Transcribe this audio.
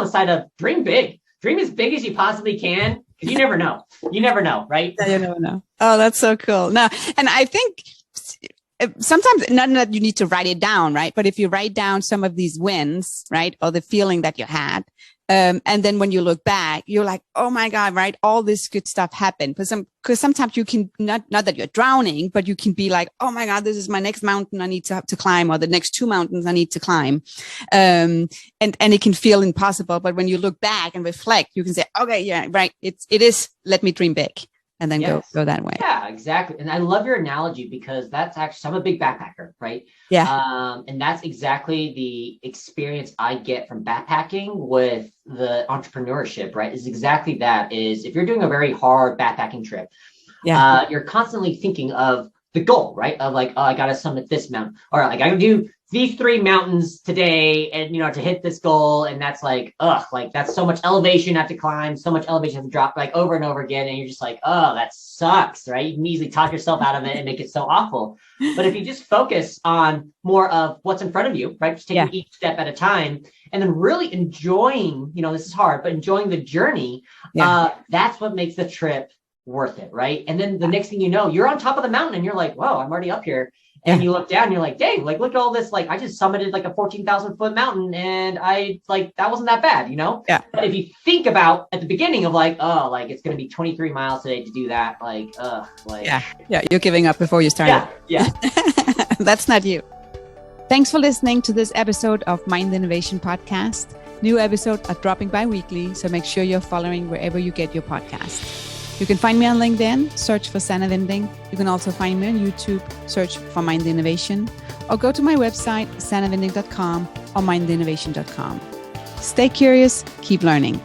on the side of dream big. Dream as big as you possibly can, because you never know. You never know, right? Yeah, you never know. Oh, that's so cool. No, and I think sometimes not that you need to write it down, right? But if you write down some of these wins, right, or the feeling that you had, and then when you look back, you're like, oh my God, right? All this good stuff happened. Because sometimes you can not that you're drowning, but you can be like, oh my God, this is my next mountain I need to climb, or the next 2 mountains I need to climb. And it can feel impossible. But when you look back and reflect, you can say, okay, yeah, right. It is, let me dream big. And then go that way. Yeah, exactly. And I love your analogy, because that's actually, I'm a big backpacker, right? Yeah. And that's exactly the experience I get from backpacking with the entrepreneurship, right? Is exactly that. Is if you're doing a very hard backpacking trip, you're constantly thinking of the goal, right? Of like, oh, I got to summit this mountain, or like I can do these 3 mountains today, and to hit this goal. And that's like, like that's so much elevation I have to climb, so much elevation I have to drop, like over and over again. And you're just like, oh, that sucks, right? You can easily talk yourself out of it and make it so awful. But if you just focus on more of what's in front of you, right? Just taking each step at a time, and then really enjoying, this is hard, but enjoying the journey, that's what makes the trip worth it, right? And then the next thing you know, you're on top of the mountain and you're like, whoa, I'm already up here. And you look down and you're like, dang, like, look at all this. Like, I just summited like a 14,000 foot mountain, and that wasn't that bad, Yeah. But if you think about at the beginning of like, oh, like it's going to be 23 miles today to do that. Like, Yeah. You're giving up before you started. Yeah. That's not you. Thanks for listening to this episode of Mind Innovation Podcast. New episodes are dropping bi-weekly, so make sure you're following wherever you get your podcast. You can find me on LinkedIn, search for Sannah Vinding. You can also find me on YouTube, search for Mind Innovation, or go to my website, sannahvinding.com or mindinnovation.com. Stay curious, keep learning.